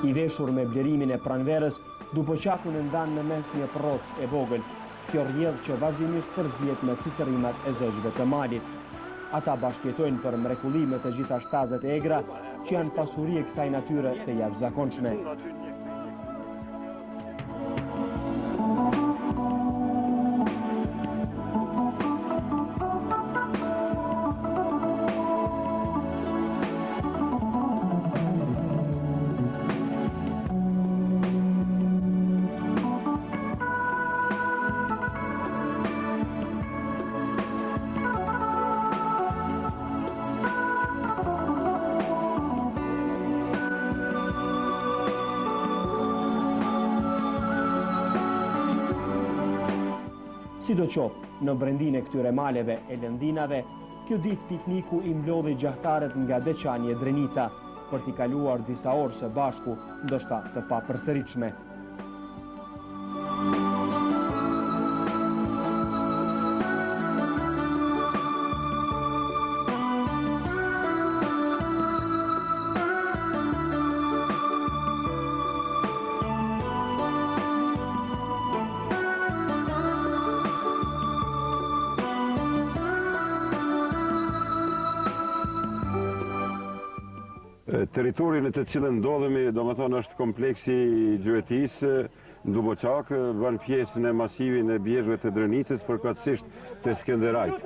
I veshur me blerimin e pranverës, Duboçaku në ndan në mes një prroc e vogël. Kjo rrjedh që vazhdimisht përzihet me cicërimat e zogjve të malit. Ata bashkëjetojnë për mrekullime të gjitha shtazet e egra, që janë pasuri e kësaj natyre të jashtëzakonshme. Sidoqoftë, në brendin e këtyre maleve e lëndinave, kjo ditë pikniku I mlodhi gjahtarët nga Deçani e Drenica, për t'i kaluar disa orë së bashku, ndoshta të papërsëritshme. Territori në të cilën ndodhemi, domethënë është kompleksi I Gjuetisë, Duboçak, bën pjesën e masivin e bjezhve të Drenicës, përkatësisht të Skënderajt.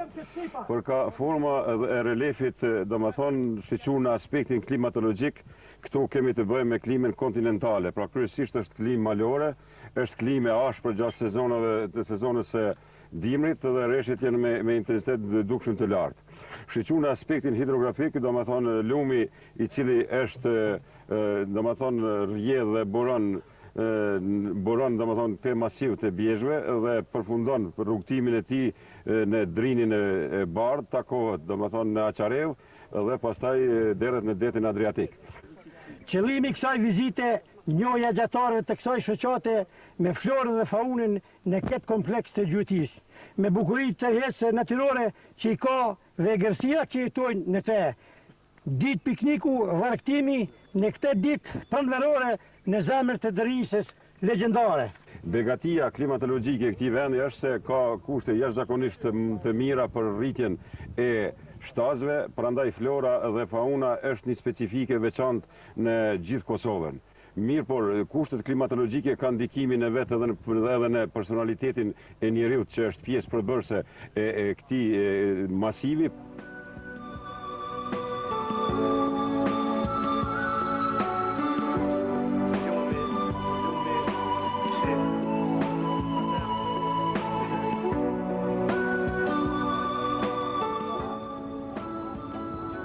Por ka forma e relefit, domethënë shiqur në aspektin klimatologjik, këtu kemi të bëjmë me klimën kontinentale, pra kryesisht është klimë malore, është klimë e ashpër gjatë sezonës së dimrit dhe rreshtet janë me intensitet dukshëm të lartë. Shiqur në aspektin hidrografik, domethënë lumi I cili është domethënë rrjedh dhe buron domethënë te masiv të bjezhve dhe përfundon për rrugtimin e tij në drinin e bardh, takohet domethënë në Aqarev dhe pastaj derdhet në detin Adriatik. Qëllimi I kësaj vizite, njohja gjatarëve të kësaj shoqate me florën dhe faunën në këtë kompleks të Gjuetisë, me bukuritë të tërheqëse natyrore që I ka dhe egërsia që jetojnë në te. Ditë pikniku dhe rëktimi në këtë ditë pranverore në zemër të Drenicës legjendare. Begatia klimatologjike e këtij vendi është se ka kushte jashtëzakonisht të mira për rritjen e shtazve, prandaj flora dhe fauna është një specifike veçantë në gjithë Kosovën. Mirë, por kushtet klimatologjike kanë ndikimin e vetë edhe në personalitetin e njeriut që është pjesë përbërëse e këtij masivi.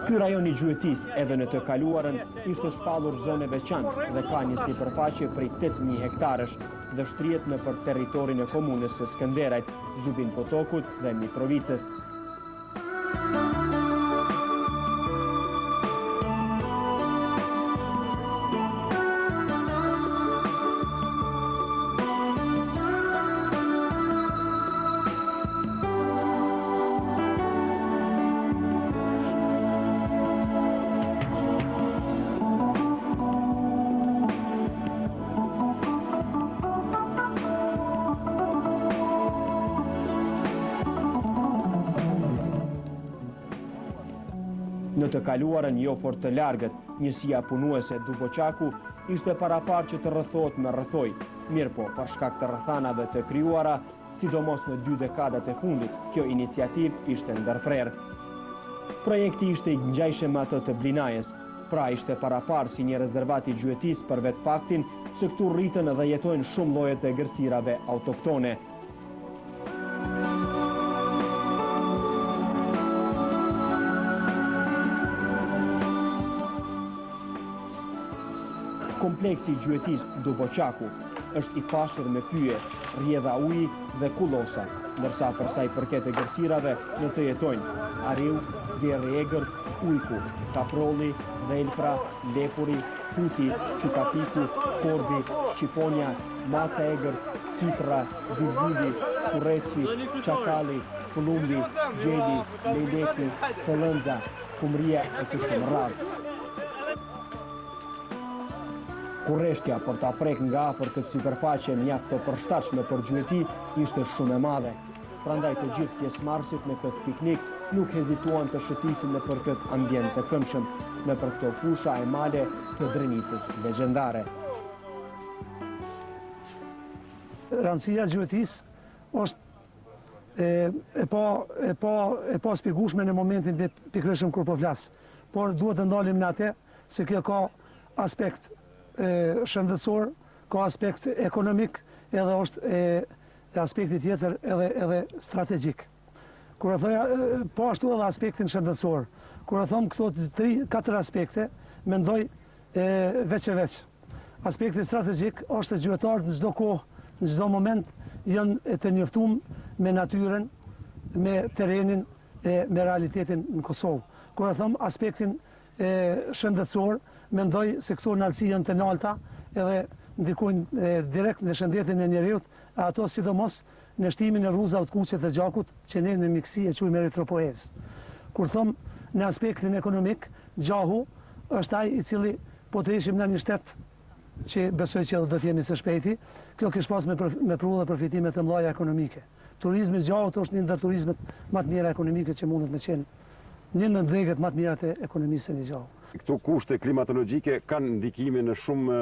Ky rajon I Gjuetisë edhe në të kaluarën ishte shpallur zone veçantë dhe ka një sipërfaqe prej 8.000 hektarësh dhe shtrihet nëpër territorin e komunës së Skënderajt, Zubin Potokut dhe Mitrovicës. Në të kaluarën jo fort të largët, njësia punuese Duboçaku ishte parapar që të rrethohet me rrethoj, mirë po, për shkak të rrethanave të krijuara, sidomos në 2 dekadat e fundit, kjo iniciativë ishte ndërprerë. Projekti ishte I ngjajshëm me atë të Blinajës, pra ishte parapar si një rezervat I Gjuetisë për vetë faktin se këtu rriten dhe jetojnë shumë lloje të gërsirave autoktone. Kompleksi I Gjuetisë Duboçaku është I pasur me pyje, rrjedha uji dhe kullosa, ndërsa për sa I përket e gërsirave në të jetojnë ariu, derri egërt, ujku, kaprolli, dhelpra, lepuri, puti, çukapiku, korbi, shqiponja, maca egërt, kipra, gurgulli, kurreci, çakalli, kulumbi, gjeli, lejleku, kolënza, kumria e kështu me radhë. Kurreshtja për ta prek nga afër këtë sipërfaqe mjaft të përshtatshme për gjueti ishte shumë e madhe. Prandaj të gjithë pjesëmarrësit në këtë piknik nuk hezituan të shëtisin në për këtë ambient të këndshëm, në për këto fusha e male të Drenicës legjendare. Rëndësia e gjuetisë është e pa shpjegueshme në momentin pikërisht kur po flas. Por duhet të ndalim në atë se kjo ka aspekt shëndetësor, ka aspekt ekonomik, edhe është aspekti tjetër edhe strategjik. Kur e thoja, po ashtu edhe aspektin shëndetësor. Kur e thom këto 3-4 aspekte, mendoj veç e veç. Aspekti strategjik është se gjuetarët në çdo kohë, në çdo moment janë të njoftuar me natyrën, me terrenin, me realitetin në Kosovë. Kur e thom aspektin shëndetësor, mendoj se këto nalësi janë të larta edhe ndikojnë direkt në shëndetin e njeriut, ato sidomos në shtimin e rruzave të kuqe të gjakut, që ne në miksi e quajmë eritropoez. Kur thom në aspektin ekonomik, gjahu është ai i cili po të ishim në një shtet që besoj që do të jemi së shpejti, kjo kish pas me pru dhe përfitime të mëdha ekonomike. Turizmi gjahut është një ndër turizmet më të mira ekonomike që mundet me qenë një në ndreget më të mira të ekonomisë së gjahut. Këto kushte klimatologjike kanë ndikime në shumë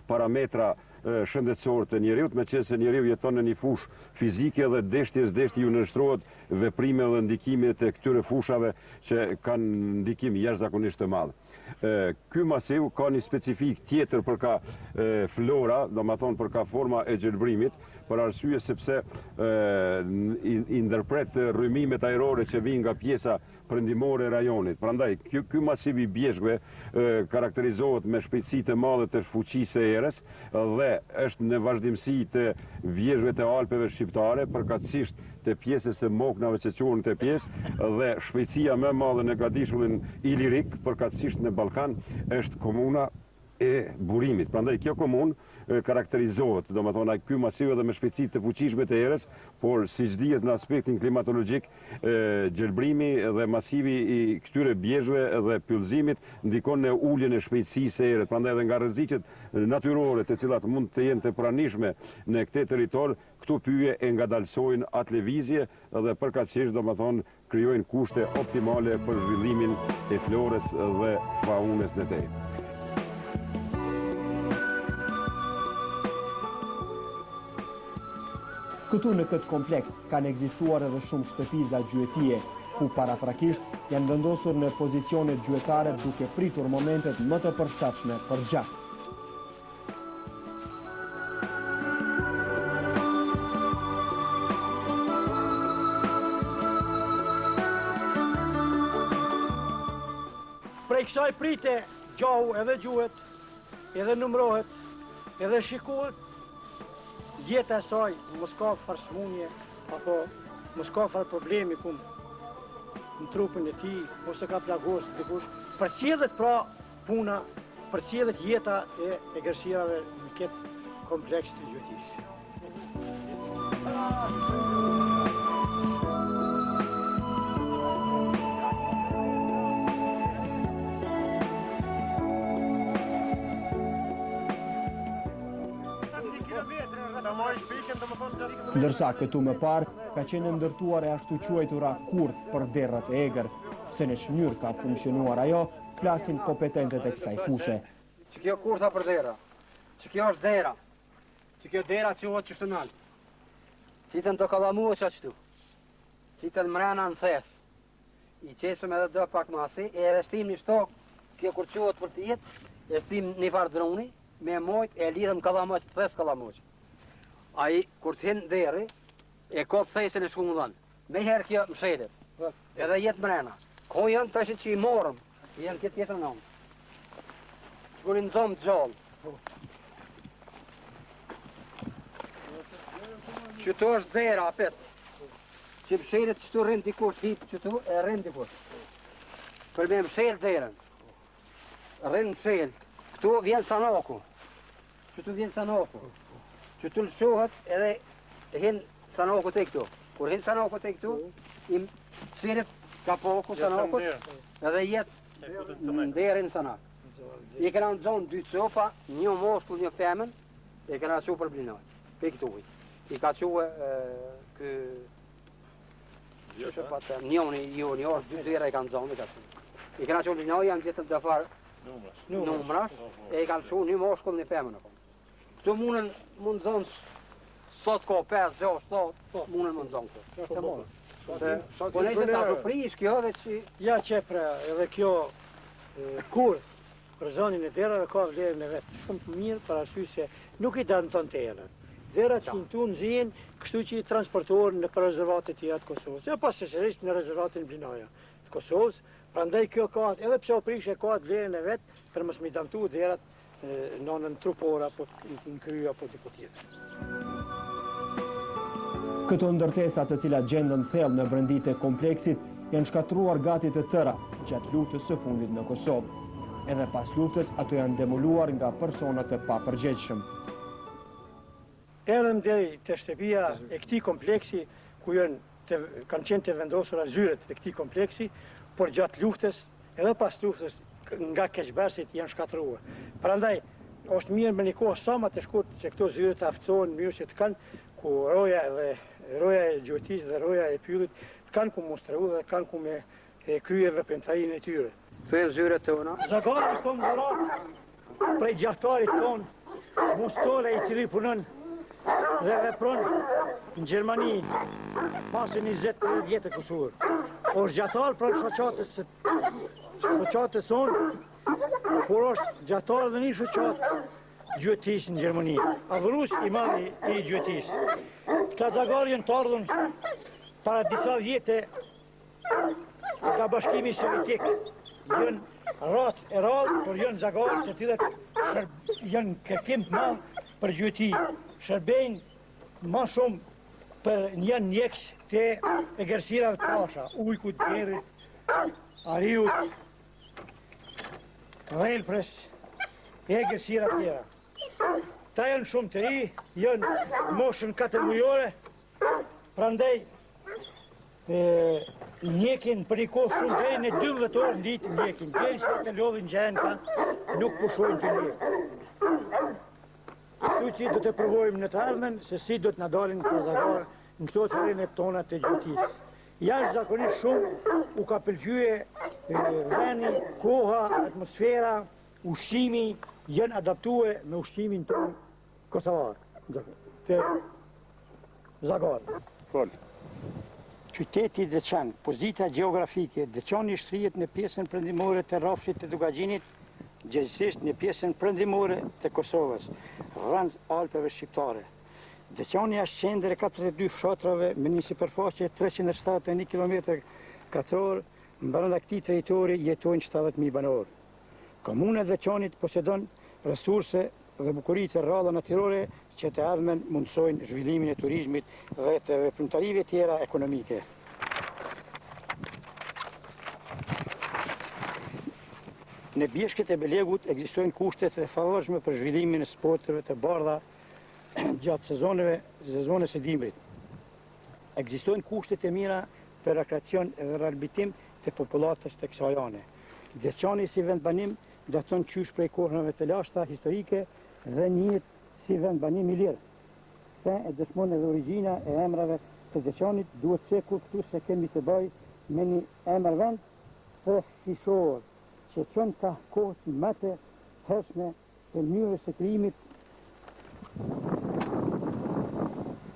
parametra shëndetësor të njeriut, me qenë se njeriu jeton në një fushë fizike dhe deshti ju nështrohet veprime dhe ndikime të këtyre fushave që kanë ndikim jashtëzakonisht të madh. Ky masiv ka një specifik tjetër për ka flora, domethënë për ka forma e gjelbrimit, për arsye sepse i ndërpret rrymimet ajrore që vijnë nga pjesa perëndimore e rajonit. Prandaj, ky masiv i bjeshkëve karakterizohet me shpejtësi të madhe të fuqisë së erës dhe është në vazhdimsi të vjeshkëve të Alpeve shqiptare, përkatësisht të pjesës së Moknave që quhen të pjesë, dhe shpejtësia më e madhe në Gadishullin Ilirik, përkatësisht në Ballkan, është komuna e Burimit. Prandaj kjo komunë karakterizohet, domethënë ky masiv edhe me shpejtësi të fuqishme të erës, por siç dihet në aspektin klimatologjik, gjelbrimi dhe masivi i këtyre bjeshkëve dhe pyllëzimit ndikon në uljen e shpejtësisë së erës. Prandaj edhe nga rreziqet natyrore të cilat mund të jenë të pranishme në këtë territor, këto pyje e ngadalsojnë atë lëvizje dhe përkatësisht domethënë krijojnë kushte optimale për zhvillimin e florës dhe faunës në tej. Këtu në këtë kompleks kanë ekzistuar edhe shumë shtëpiza gjuetie, ku paraprakisht janë vendosur në pozicione gjuetare duke pritur momentet më të përshtatshme për gjak. Prej kësaj prite gjahu edhe gjuhet, edhe numrohet, edhe shikohet, jeta e saj mos ka farsmunje, apo mos ka far problemi në trupin e tij, ose ka plagos dikush. Përcjellet pra puna, përcjellet jeta e egërshirave në këtë kompleks të gjuetisë. Ndërsa këtu më parë ka qenë ndërtuar e ashtu quajtura kurth për derrat e egër, se në ç'mnyrë ka funksionuar ajo, flasin kompetentët e kësaj fushe. Që kjo kurtha për dera, që kjo është dera, që kjo dera quhet qështënal, qitën të kallamuoqa qëtu, qitën mrena në thes, i qesëm edhe do pak masi, e edhe shtim një shtok, kjo kur quhet për tjetë, e shtim një farë druni, me mojt e lidhëm kallamuoq, thes kallamuoq. Ai, kur të hinë deri, e kopë thesin e shkundën. Me herë kjo mshetet, edhe jetë mrena. Ko janë të që i morëm, janë këtë tjetër nëmë. Kur i nëzomë të gjallë. Qëto është dera, apet. Që mshetet qëtu rrinë dikush, hipë qëtu e rrinë dikush. Për me mshetë derën. Rrinë mshetë. Këtu vjenë sanoku. Qëtu vjenë sanoku. Që të lëshohet edhe hinë sanoku të këtu. Kur hinë sanoku të këtu, i msirit ka poku sanokut edhe jetë në derin sanak. I kena në zonë 2 copa, një moshkull, një femën, i kena që për blinoj, për këtë ujtë. I ka që kë... Njoni, një orë, 2 dhera i kanë zonë, i ka që. I kena që blinoj, janë gjithë të dëfarë numrash, e i kanë që një moshkull, një femën. Këtu mund zonë, sot ko 5, 6, 7, mundën mund zonë këtë. Është e modë. Po nëjse ta prish kjo dhe që... Ja që edhe kjo kur për zonin e derave ka vlerën e vetë shumë të mirë për arsye se nuk i danë tonë të erën. Derat që në tu nëzien, kështu që i transportohen në rezervatet tjera të Kosovës, ja pas sërish në rezervatin Blinaja të Kosovës, prandaj kjo ka edhe pse o prish e ka vlerën e vetë për mos mi damtu derat në trupora, apo në krye, apo të tjetër. Këto ndërtesat të cilat gjendën thellë në brendit e kompleksit janë shkatruar gati të tëra gjatë luftës së fundit në Kosovë. Edhe pas luftës ato janë demoluar nga personat e papërgjegjshëm. Erdhëm deri te shtëpia e këtij kompleksi ku kanë qenë të vendosura zyret e këtij kompleksi, por gjatë luftës edhe pas luftës nga keqbërësit janë shkatruar. Prandaj është mirë me një kohë sa më të shkurtër që këto zyre të aftësohen mirë që të kanë ku roja e gjuetisë dhe roja e pyllit kanë ku mostrua dhe kanë ku me krye veprimtarinë e tyre. Këto e zyret tona. Zagari tonë dhurat prej gjahtarit tonë, mustore i cili punon dhe vepron në Gjermani pasë 20 vjetë kusur. Është gjahtar për shoqatës sonë, por është gjahtar dhe një shoqatë gjuetisë në Gjermani. Adhurus i madhi i gjuetisë. Këta zagari janë të ardhën para disa vjetë nga bashkimi sovjetik. Janë ratë e radhë, por janë zagarë që tjilët janë kërkim të madhë për gjueti. Shërbejnë ma shumë për janë njekës të egërsirave të pasha, ujkut, derit, ariut, relpres, egërsira tjera. Ta janë shumë të ri, janë moshën 4 mujore, prandaj njekin për i kohë shumë drejnë në 12 orë në ditë njekin. Djeri që të lodhin gjenë ta, nuk pushojnë të njekë. Këtu që do të provojmë në të ardhmen, se si do të nadalin të zagarë në këto të rinet tona të gjuetisë. Jashtë zakonisht shumë u ka pëlqye veni, koha, atmosfera, ushqimi, janë adaptue me ushqimin tonë kosovar, të zagarë. Qyteti Deçan, pozita gjeografike, Deçani shtrihet në pjesën perëndimore të rrafshit të Dugaxhinit, gjithsesi në pjesën perëndimore të Kosovës, rreth Alpeve shqiptare. Deçani është qendër e 42 fshatrave me një sipërfaqe 371 km2, brenda këtij territori jetojnë 70.000 banorë. Komuna e Deçanit posedon resurse dhe bukuri të rralla natyrore që të ardhmen mundsojnë zhvillimin e turizmit dhe të veprimtarive tjera ekonomike. Në bjeshket e Belegut ekzistojnë kushtet e favorshme për zhvillimin e sporteve të bardha gjatë sezonës së dimrit. Ekzistojnë kushtet e mira për rekreacion dhe riabilitim të popullatës të kësaj ane. Deçani si vend banim daton qysh prej kohërave të lashta historike dhe njihet si vend banim i lirë. Se e dëshmon edhe origjina e emrave të Deçanit, duhet cekur këtu se kemi të bëj me një emër vend të fishor, që qënë ka kohët më të hershme të mënyrës së krijimit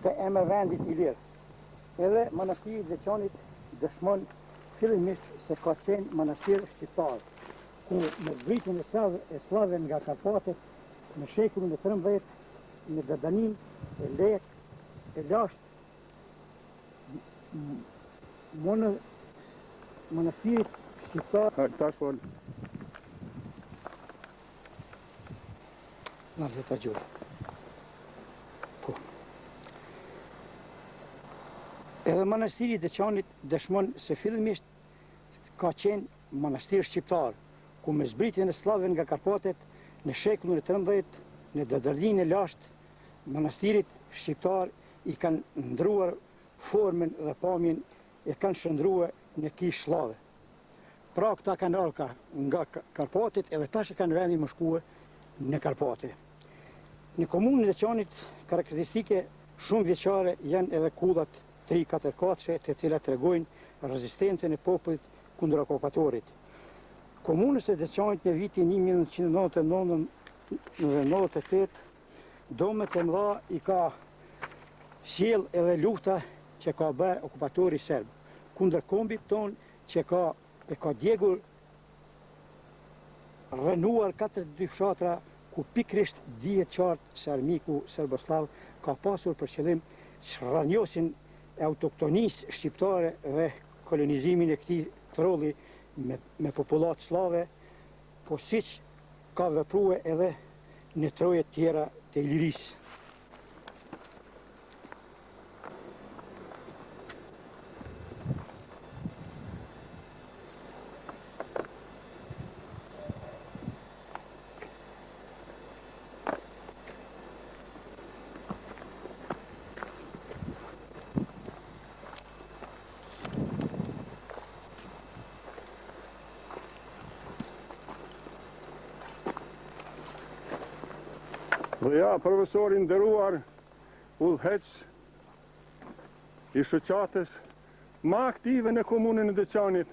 të emër vendit i lirë. Edhe manastiri i Deçanit dëshmon fillimisht se ka qenë manastir shqiptar, ku me zbritjen e sllave nga Karpatet në shekullin e 13 në Dadanin e lehtë e lashtë monastirit shqiptar. Tash fol. Nëse ta gjurë. Po. Edhe manastiri i Deçanit dëshmon se fillimisht ka qenë manastir shqiptar, ku me zbritjen e sllave nga Karpatet në shekullin e 13 në Dadanin e lashtë, manastirit shqiptar i kanë ndruar formën dhe pamjen e kanë shndruar në kish sllave. Pra këta kanë ardhur nga Karpatit edhe tash kanë vendin më shkuar në Karpate. Në komunën e Veçanit karakteristike shumë vjeçare janë edhe kullat 3-4 katshe të cilat tregojnë rezistencën e popullit kundër okupatorit. Komunës e Veçanit në vitin 1999-98 domet e mëdha i ka sjell edhe lufta që ka bërë okupatori serb kundër kombit ton që e ka djegur rënuar 42 fshatra ku pikrisht dihet qartë se armiku serboslav ka pasur për qëllim shrranjosin e autoktonisë shqiptare dhe kolonizimin e këtij trolli me popullat slave, po siç ka vepruar edhe në trojet tjera të Ilirisë. Dhe ja, profesorin nderuar udhëheq i shoqatës më aktive në komunën e Veçanit,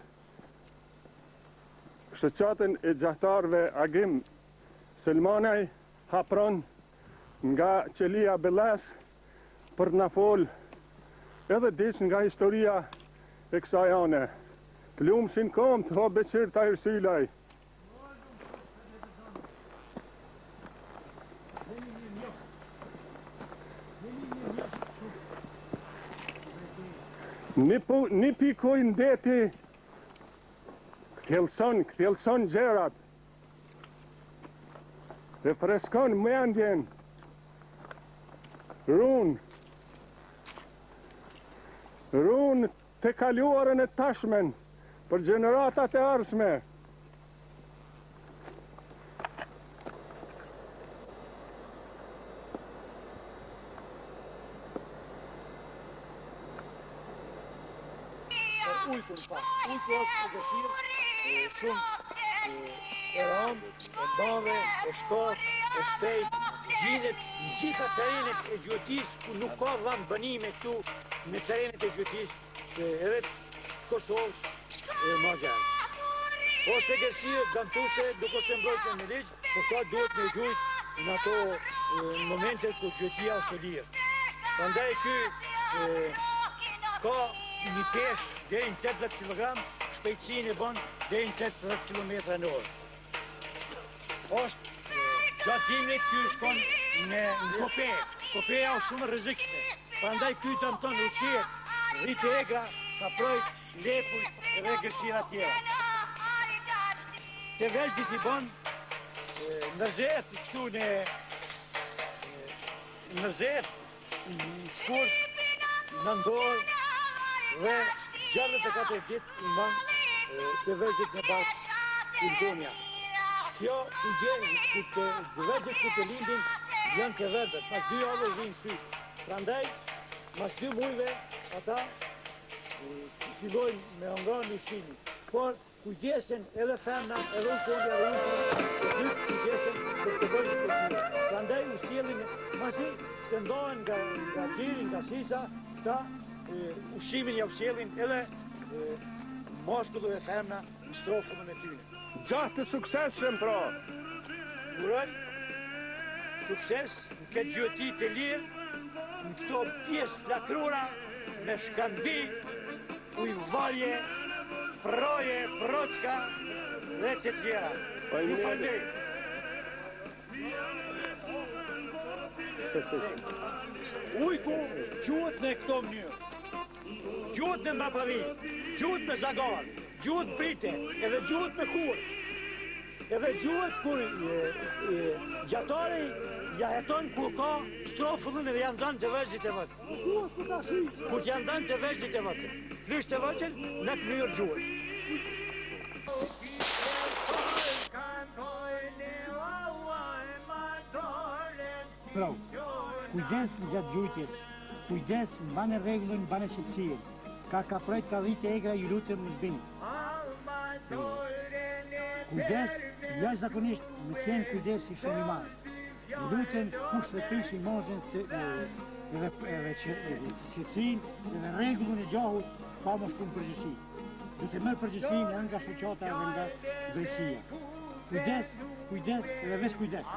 shoqatën e gjahtarëve Agim Selmanaj Hapron nga Qelia Beles për na fol edhe diç nga historia e kësaj ane. Të lumshin kom të Beqir Tahir Sylaj. Një pikoj ndeti këthjelson gjerat dhe freskon mendjen run të kaluarën e tashmen për gjeneratat e ardhshme. Ujku është e dëshirë, shumë e ramë, e bave, e shkath, e shpejt, gjindet në gjitha terenet e Gjuetis, ku nuk ka dhamë bënime këtu në terenet e Gjuetis, edhe Kosovës e ma gjerë. Është e gërësirë dëmtuse, duke të mbrojtë në ligjë, po ka duhet me gjujtë në ato momentet ku Gjuetia është e lirë. Prandaj ky ka një pesh deri në 80 kg, shpejtësinë e bën deri në 80 km/h. Është gjatë dimrit ky shkon në Kope. Kopea është shumë rrezikshme. Prandaj ky dëmton ushqyer, rritë egra, kaproj, lepuj edhe gërshira tjera. Te veçdit i bën nërzet kështu nërzet, në shkurt, në ndorë, dhe 64 dit i man të veçdit në bakë Urgonja. Kjo të veçdit ku të lindin janë të verdet, mas 2 javë vinë sy. Prandaj, mas 2 mujve ata fillojnë me ngronë ushqimin. Por kujdesen edhe femna, edhe në kondja e ujtë, kujdesen për të bëjnë shpëtime. Prandaj u sjellin, masi të ndohen nga gjiri, nga sisa, këta ushqimin ja sjellin edhe mashkullu e femna në strofullën e tyne. Gjatë të suksesshëm pra. Uroj sukses në këtë Gjueti të lirë, në këto pjesë flakrura me shkambi, ujvarje, froje, procka dhe të tjera. Ju falëndej. Ujku gjuhet në këto mënyrë. Gjuhet në mbapavi, gjuhet me zagar, gjuhet prite, edhe gjuhet me kur. Edhe gjuhet kur gjatari ja heton kur ka strofullën edhe janë dhanë të veçdit e vëtë. Kur janë dhanë të veçdit e vëtë. Krysht e vëtën në të mënyrë gjuhet. Bravo, kujdes gjatë gjujtjes, kujdes mbane rregullin, mbane shqetësirë. Ka kaprojt, ka dhite egra, ju lutëm në zbinë. Kujdes, jashtëzakonisht më qenë kujdesi shumë i madh. Lutem kush dhe prish imazhin edhe qetësinë edhe rregullin e gjahut pa mos kumë përgjithësi. Do të merr përgjithësinë nga shoqata dhe nga drejtësia. Kujdes edhe veç kujdes.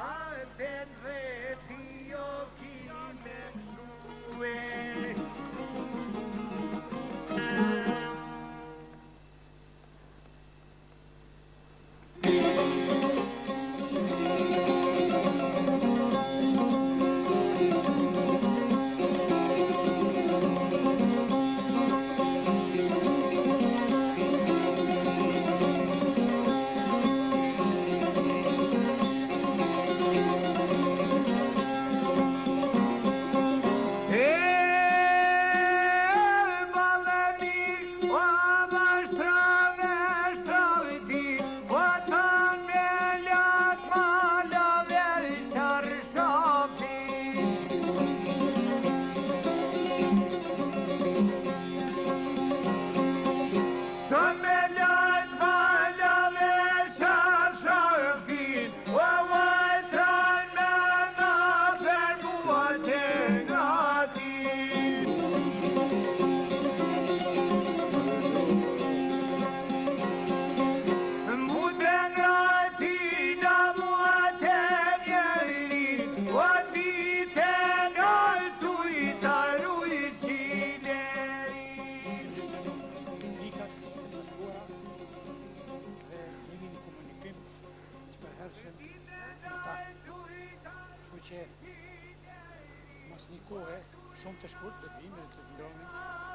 Mas një kohë shumë të shkurt të vim dhe të ndronim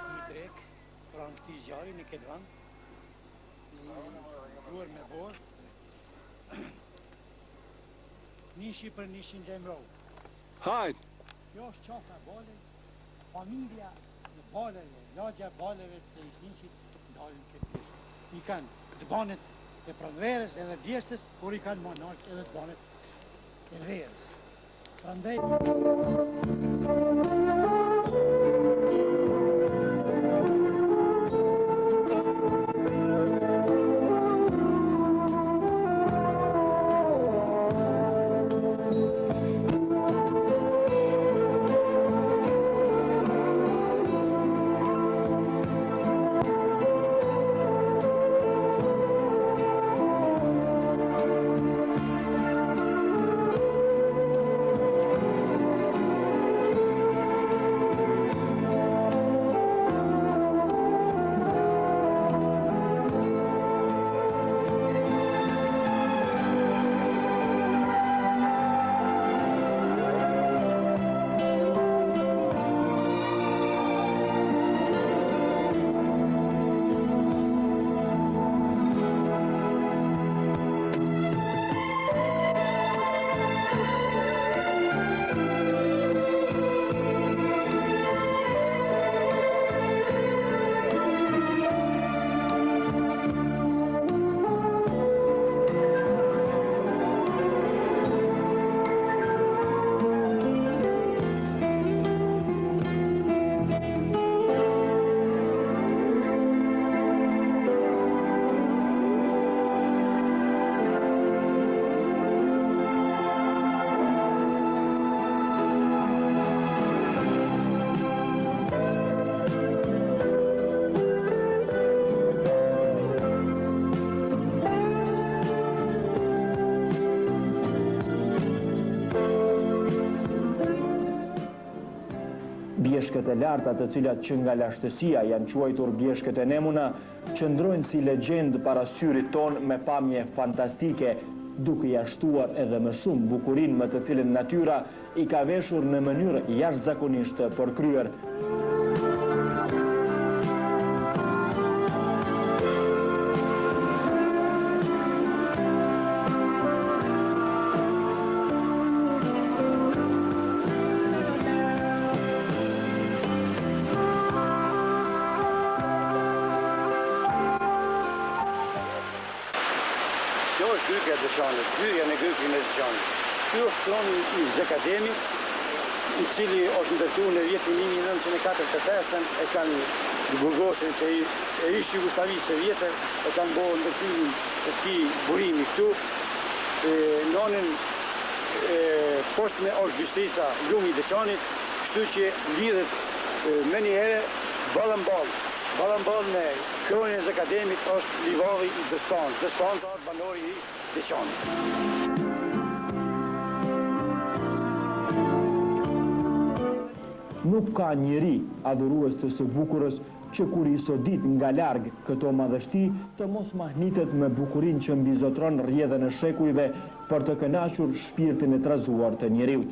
një drek pranë këtij zjarri në këtë vend, duar me borë, nishi për nishin lajmëror. Hajt! Kjo është qafa e bale, familja në baleve, lagja baleve të ishnishit dalin këtë pjesë. I kanë të banet e pranverës edhe djeshtës, por i kanë monark edhe të banet e verës. Prandaj Bjeshkët e larta të cilat që nga lashtësia janë quajtur bjeshkët e Nemuna, qëndrojnë si legjendë para syrit ton me pamje fantastike, duke jashtuar edhe më shumë bukurinë më të cilën natyra i ka veshur në mënyrë jashtëzakonisht të përkryer. Hyrja në grupin e Zgjanit. Ky është troni i Zekademit, i cili është ndërtuar në vitin 1945, e kanë burgosin që e ishtë Jugosllavisë së vjetër, e kanë bërë ndërtimin e këtij burimi këtu. Nonën poshtë me është bystrica Lumi i Deçanit, kështu që lidhet me një herë ballamball me kronën e akademit është Livavi i Dëstan. Dëstan është banori i Deçanit. Nuk ka njeri adhurues të së bukurës që kur i sodit nga larg këto madhështi të mos mahnitet me bukurin që mbizotron rrjedhën e shekujve për të kënaqur shpirtin e trazuar të njeriut.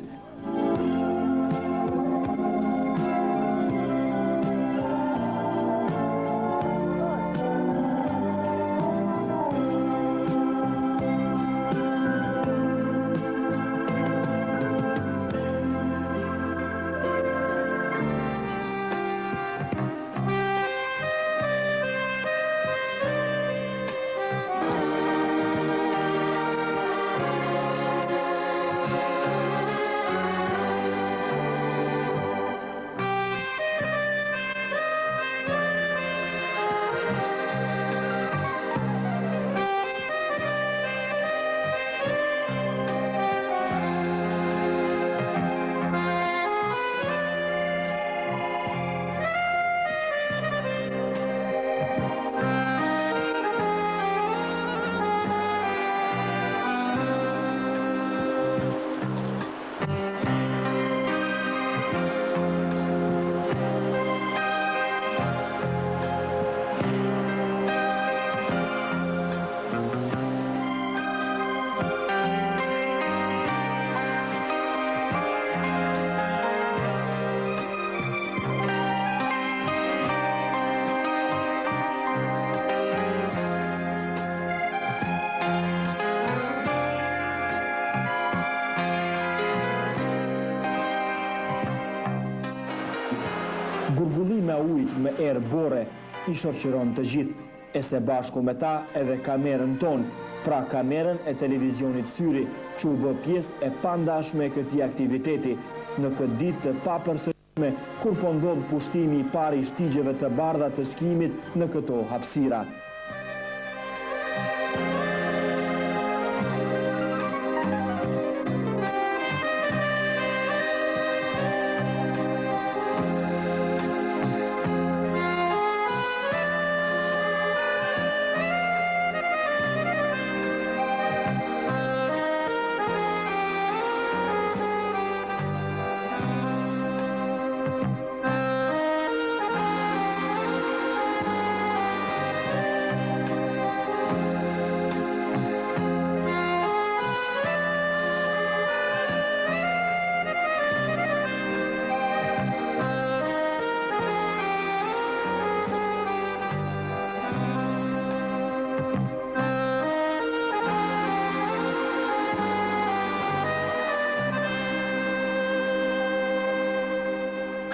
Gurgulli me ujë me erë bore i shoqëron të gjithë, e se bashku me ta edhe kamerën tonë, pra kamerën e televizionit Syri, që u bë pjesë e pandashme e këtij aktiviteti, në këtë ditë të papërsëritshme, kur po ndodh pushtimi i parë i shtigjeve të bardha të skimit në këto hapësira.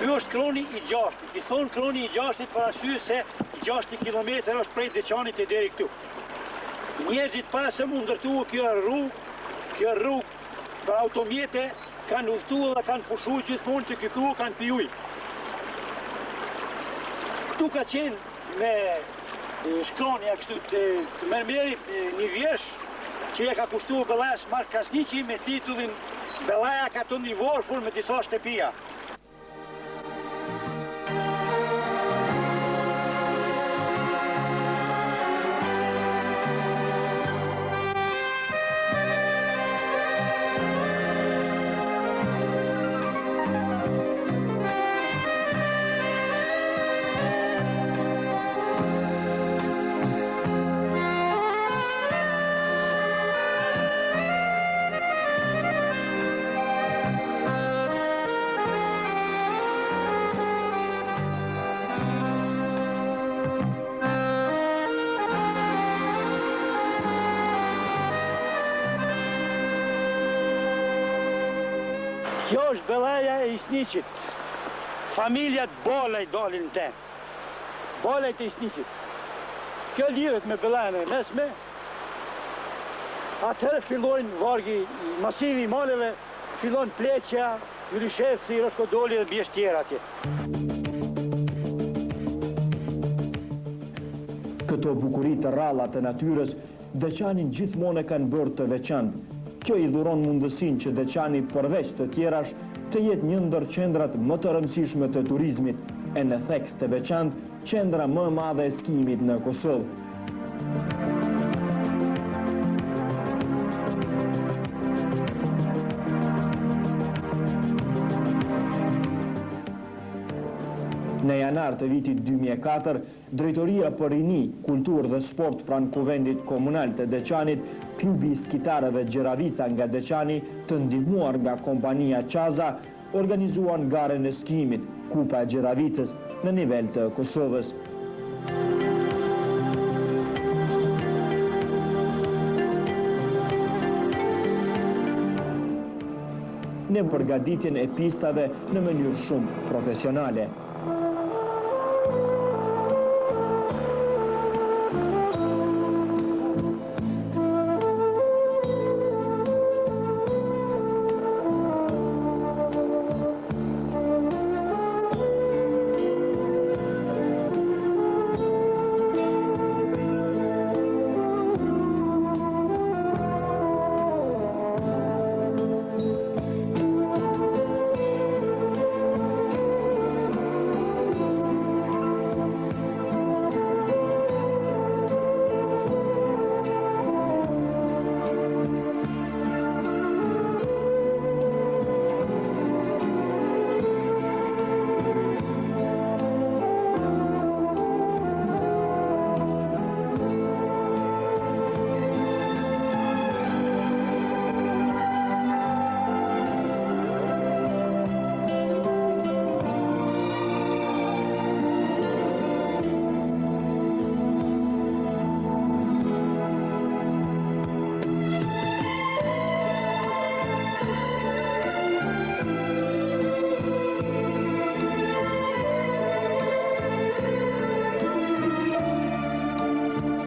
Ky është kroni i 6, i thonë kroni i 6 për arsye se 6 kilometër është prej Deçanit e deri këtu. Njerëzit para se mu ndërtuar kjo rrugë për automjete kanë udhëtuar dhe kanë pushuar gjithmonë që ky kru kanë pi ujë. Këtu ka qenë me shkronja kështu të mermerit një vjesh që e ka kushtuar Bellajas Mark Kasniqi me titullin Bellaja ka të nivorfur me disa shtëpia. Kjo është Bellaja e Isniqit. Familja të Bolaj dalin te. Bolaj të Isniqit. Kjo lidhet me Bellajën e mesme. Atëherë fillojnë vargi, masivi i maleve, fillon pleqja, Yri shef si Roskodoli dhe bjesht tjera atje. Këto bukurit të ralla të natyrës, Deçanin gjithmonë e kanë bërë të veçantë. Kjo i dhuron mundësinë që Deçani përveç të tjerash të jetë një ndër qendrat më të rëndësishme të turizmit, e në theks të veçantë, qendra më e madhe e skimit në Kosovë. Në janar të vitit 2004, Drejtoria për Rini, Kulturë dhe Sport pranë Kuvendit Komunal të Deçanit, klubi i skitarëve Gjeravica nga Deçani, të ndihmuar nga kompania Qaza, organizuan garën e skimit, Kupa e Gjeravicës, në nivel të Kosovës. Në përgatitjen e pistave në mënyrë shumë profesionale.